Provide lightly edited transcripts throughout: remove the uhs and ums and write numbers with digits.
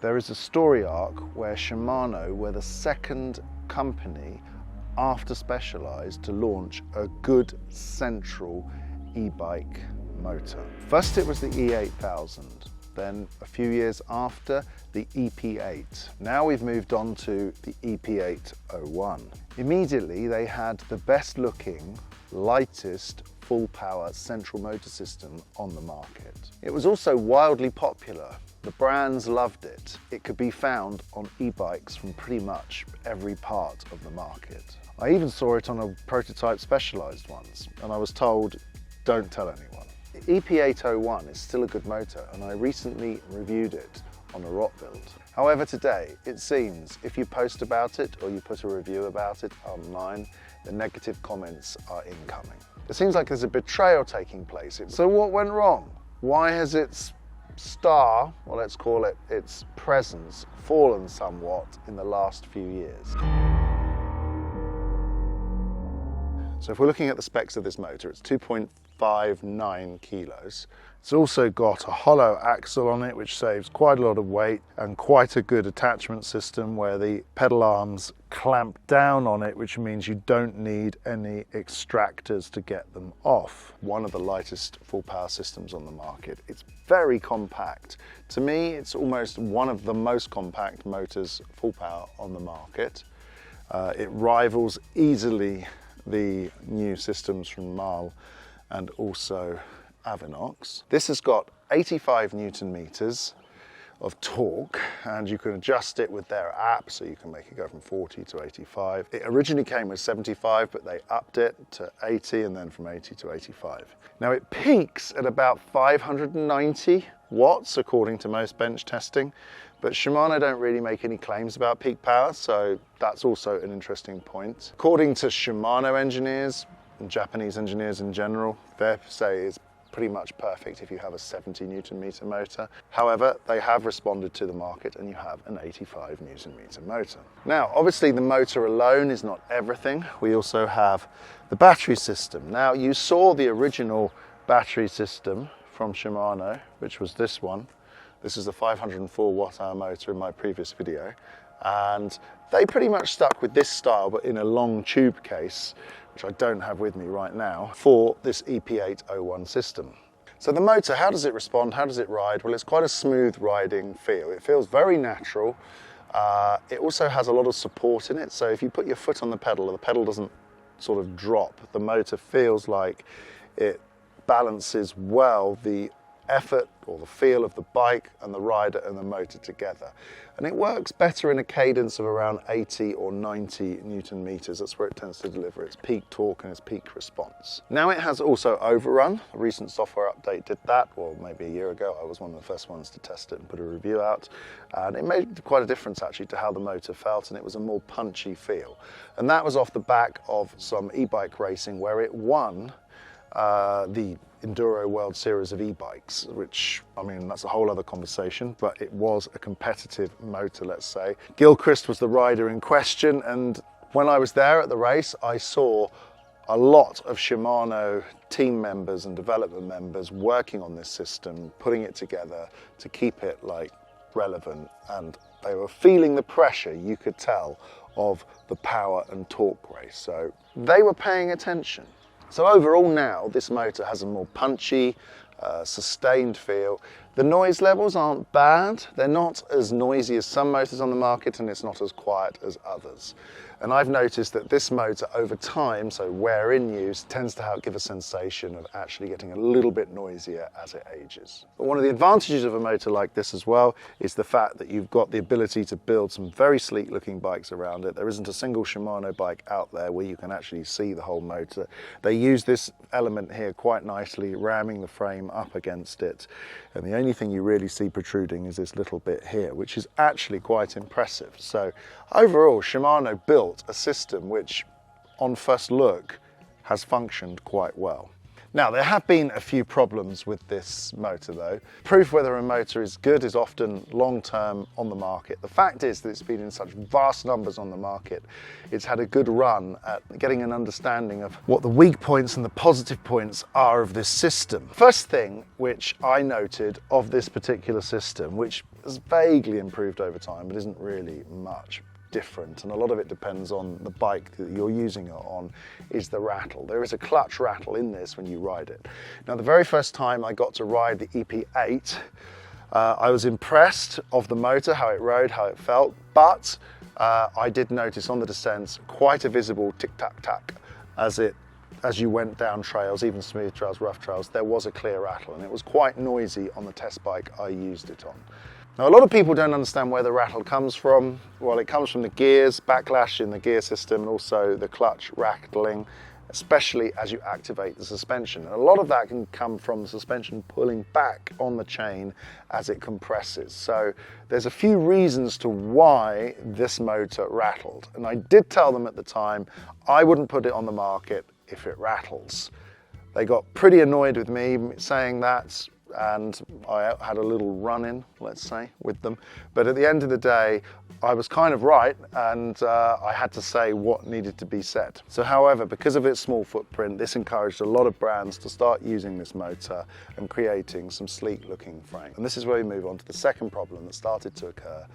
There is a story arc where Shimano were the second company after Specialized to launch a good central e-bike motor. First it was the E8000, then a few years after the EP8. Now we've moved on to the EP801. Immediately they had the best looking, lightest, full power central motor system on the market. It was also wildly popular. The brands loved it. It could be found on e-bikes from pretty much every part of the market. I even saw it on a prototype Specialized once, and I was told, don't tell anyone. The EP801 is still a good motor, and I recently reviewed it on a rock build. However, today, it seems if you post about it or you put a review about it online, the negative comments are incoming. It seems like there's a betrayal taking place. So what went wrong? Why has its star, or let's call it its presence, fallen somewhat in the last few years? So if we're looking at the specs of this motor, it's 2.59 kilos. It's also got a hollow axle on it, which saves quite a lot of weight, and quite a good attachment system where the pedal arms clamp down on it, which means you don't need any extractors to get them off. One of the lightest full power systems on the market. It's very compact. To me, it's almost one of the most compact motors full power on the market. It rivals easily the new systems from Marl and also Avinox. This has got 85 Newton meters of torque, and you can adjust it with their app, so you can make it go from 40 to 85. It originally came with 75, but they upped it to 80, and then from 80 to 85. Now it peaks at about 590 watts, according to most bench testing, but Shimano don't really make any claims about peak power, so that's also an interesting point. According to Shimano engineers, and Japanese engineers in general, they say it's pretty much perfect if you have a 70 Newton meter motor. However, they have responded to the market and you have an 85 Newton meter motor. Now, obviously the motor alone is not everything. We also have the battery system. Now, you saw the original battery system from Shimano, which was this one. This is a 504 watt-hour motor in my previous video. And they pretty much stuck with this style, but in a long tube case, which I don't have with me right now, for this EP801 system. So the motor, how does it respond? How does it ride? Well, it's quite a smooth riding feel. It feels very natural. It also has a lot of support in it. So if you put your foot on the pedal doesn't sort of drop. The motor feels like it balances well the effort or the feel of the bike and the rider and the motor together. And it works better in a cadence of around 80 or 90 Newton meters. That's where it tends to deliver its peak torque and its peak response. Now it has also overrun. A recent software update did that, well, maybe a year ago. I was one of the first ones to test it and put a review out. And it made quite a difference actually to how the motor felt, and it was a more punchy feel. And that was off the back of some e-bike racing where it won the Enduro World Series of e-bikes, which, I mean, that's a whole other conversation, but it was a competitive motor, let's say. Gilchrist was the rider in question, and when I was there at the race, I saw a lot of Shimano team members and development members working on this system, putting it together to keep it like relevant, and they were feeling the pressure, you could tell, of the power and torque race. So they were paying attention. So overall now, this motor has a more punchy, sustained feel. The noise levels aren't bad. They're not as noisy as some motors on the market, and it's not as quiet as others. And I've noticed that this motor over time, so wear in use, tends to give a sensation of actually getting a little bit noisier as it ages. But one of the advantages of a motor like this as well is the fact that you've got the ability to build some very sleek looking bikes around it. There isn't a single Shimano bike out there where you can actually see the whole motor. They use this element here quite nicely, ramming the frame up against it. And the only thing you really see protruding is this little bit here, which is actually quite impressive. So overall, Shimano built a system which, on first look, has functioned quite well. Now, there have been a few problems with this motor though. Proof whether a motor is good is often long-term on the market. The fact is that it's been in such vast numbers on the market, it's had a good run at getting an understanding of what the weak points and the positive points are of this system. First thing which I noted of this particular system, which has vaguely improved over time but isn't really much different, and a lot of it depends on the bike that you're using it on, is the rattle. There is a clutch rattle in this when you ride it. Now, the very first time I got to ride the EP8, I was impressed of the motor, how it rode, how it felt, but I did notice on the descents quite a visible tick-tack-tack as you went down trails, even smooth trails, rough trails. There was a clear rattle, and it was quite noisy on the test bike I used it on. Now, a lot of people don't understand where the rattle comes from. Well, it comes from the gears, backlash in the gear system, and also the clutch rattling, especially as you activate the suspension. And a lot of that can come from the suspension pulling back on the chain as it compresses. So there's a few reasons to why this motor rattled. And I did tell them at the time, I wouldn't put it on the market if it rattles. They got pretty annoyed with me saying that, and I had a little run-in, let's say, with them. But at the end of the day, I was kind of right, and I had to say what needed to be said. So however, because of its small footprint, this encouraged a lot of brands to start using this motor and creating some sleek-looking frames. And this is where we move on to the second problem that started to occur,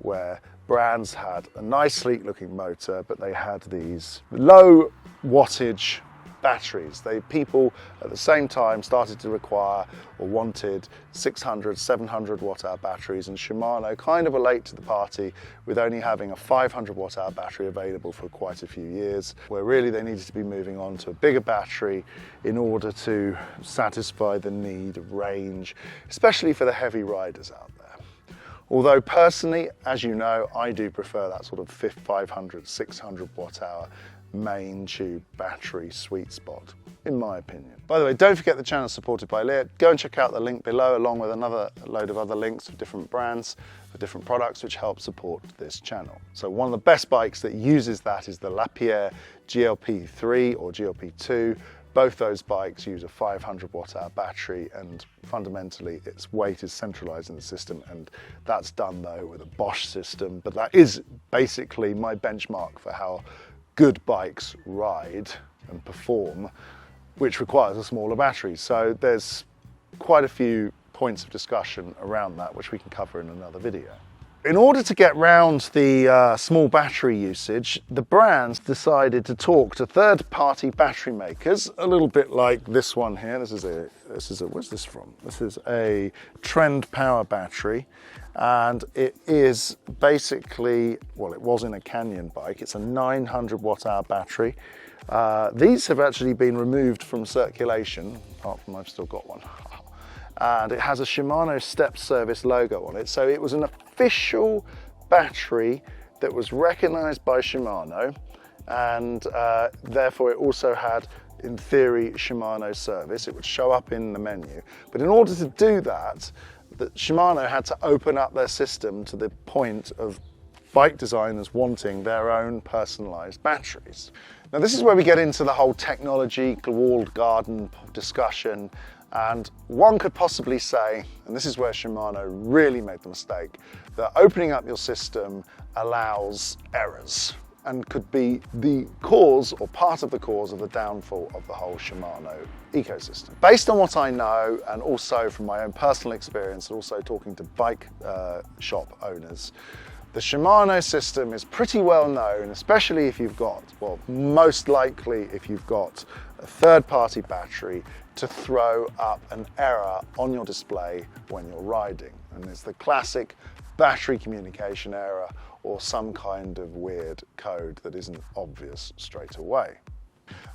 where brands had a nice sleek-looking motor, but they had these low wattage batteries. People at the same time started to require or wanted 600, 700 watt hour batteries, and Shimano kind of were late to the party with only having a 500 watt hour battery available for quite a few years, where really they needed to be moving on to a bigger battery in order to satisfy the need of range, especially for the heavy riders out there. Although personally, as you know, I do prefer that sort of 500, 600 watt hour main tube battery sweet spot, in my opinion. By the way, don't forget the channel is supported by Lear. Go and check out the link below, along with another load of other links of different brands for different products which help support this channel. So one of the best bikes that uses that is the Lapierre GLP3 or GLP2. Both those bikes use a 500 watt hour battery, and fundamentally its weight is centralized in the system, and that's done though with a Bosch system, but that is basically my benchmark for how good bikes ride and perform, which requires a smaller battery. So there's quite a few points of discussion around that, which we can cover in another video. In order to get round the small battery usage, the brands decided to talk to third-party battery makers, a little bit like this one here. Where's this from? This is a Trend Power battery, and it is basically, well, it was in a Canyon bike. It's a 900 watt hour battery. These have actually been removed from circulation, apart from I've still got one. And it has a Shimano Step Service logo on it. So it was an official battery that was recognized by Shimano, and therefore it also had, in theory, Shimano service. It would show up in the menu. But in order to do that, Shimano had to open up their system to the point of bike designers wanting their own personalized batteries. Now, this is where we get into the whole technology walled garden discussion. And one could possibly say, and this is where Shimano really made the mistake, that opening up your system allows errors and could be the cause or part of the cause of the downfall of the whole Shimano ecosystem. Based on what I know, and also from my own personal experience, and also talking to bike shop owners, the Shimano system is pretty well known, especially if you've got, well, most likely if you've got a third-party battery, to throw up an error on your display when you're riding. And it's the classic battery communication error or some kind of weird code that isn't obvious straight away.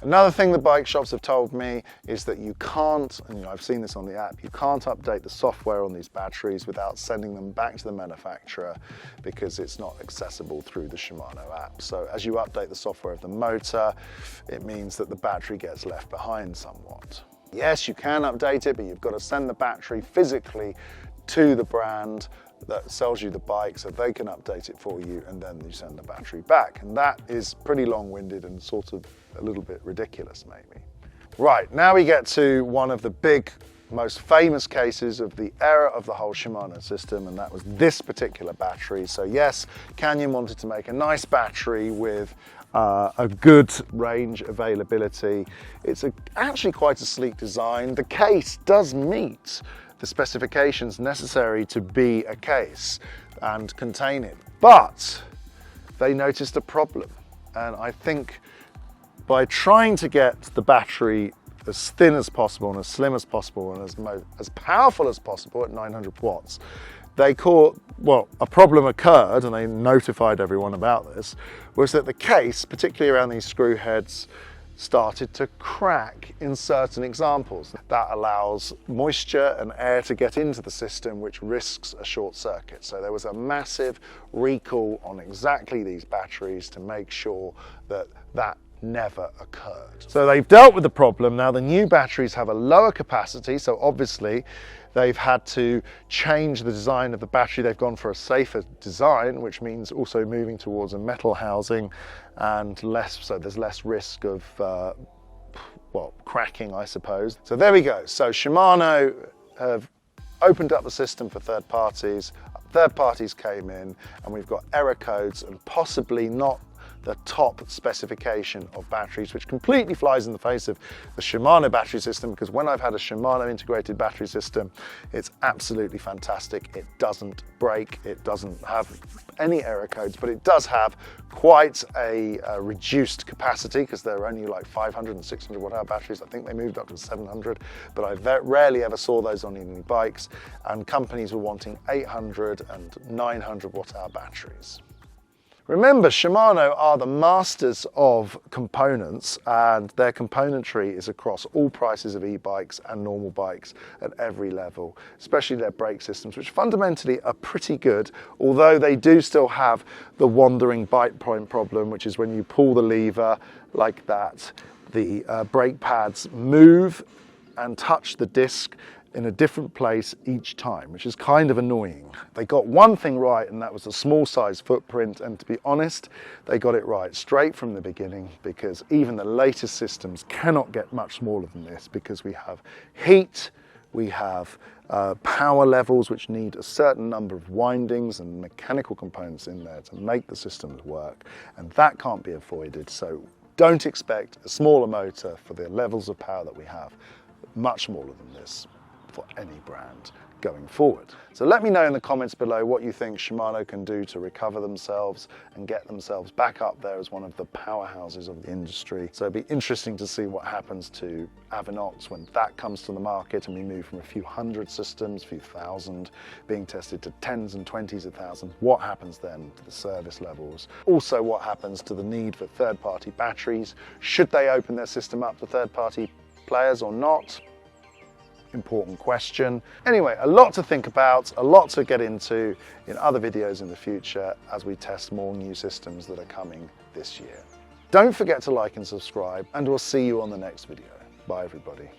Another thing the bike shops have told me is that you can't, and I've seen this on the app, you can't update the software on these batteries without sending them back to the manufacturer because it's not accessible through the Shimano app. So as you update the software of the motor, it means that the battery gets left behind somewhat. Yes, you can update it, but you've got to send the battery physically to the brand that sells you the bike so they can update it for you, and then you send the battery back. And that is pretty long-winded and sort of a little bit ridiculous maybe. Right, now we get to one of the big, most famous cases of the error of the whole Shimano system, and that was this particular battery. So yes, Canyon wanted to make a nice battery with a good range availability. It's actually quite a sleek design. The case does meet the specifications necessary to be a case and contain it, but they noticed a problem. And I think by trying to get the battery as thin as possible and as slim as possible and as powerful as possible at 900 watts, they caught, well, a problem occurred, and they notified everyone about this, was that the case, particularly around these screw heads, started to crack in certain examples. That allows moisture and air to get into the system, which risks a short circuit. So there was a massive recall on exactly these batteries to make sure that that never occurred. So they've dealt with the problem. Now the new batteries have a lower capacity, so obviously they've had to change the design of the battery. They've gone for a safer design, which means also moving towards a metal housing and so there's less risk of well, cracking, I suppose. So there we go. So Shimano have opened up the system for third parties. Third parties came in, and we've got error codes and possibly not the top specification of batteries, which completely flies in the face of the Shimano battery system, because when I've had a Shimano integrated battery system, it's absolutely fantastic. It doesn't break, it doesn't have any error codes, but it does have quite a reduced capacity, because they're only like 500 and 600 watt hour batteries. I think they moved up to 700, but I rarely ever saw those on any bikes, and companies were wanting 800 and 900 watt hour batteries. Remember, Shimano are the masters of components, and their componentry is across all prices of e-bikes and normal bikes at every level, especially their brake systems, which fundamentally are pretty good, although they do still have the wandering bite point problem, which is when you pull the lever like that, the brake pads move and touch the disc in a different place each time, which is kind of annoying. They got one thing right, and that was a small size footprint, and to be honest, they got it right straight from the beginning, because even the latest systems cannot get much smaller than this, because we have heat, we have power levels which need a certain number of windings and mechanical components in there to make the systems work, and that can't be avoided. So don't expect a smaller motor for the levels of power that we have, much smaller than this for any brand going forward. So let me know in the comments below what you think Shimano can do to recover themselves and get themselves back up there as one of the powerhouses of the industry. So it'd be interesting to see what happens to Avinox when that comes to the market, and we move from a few hundred systems, a few thousand being tested, to tens and 20s of thousands. What happens then to the service levels? Also, what happens to the need for third-party batteries? Should they open their system up to third-party players or not? Important question. Anyway, a lot to think about, a lot to get into in other videos in the future as we test more new systems that are coming this year. Don't forget to like and subscribe, and we'll see you on the next video. Bye everybody.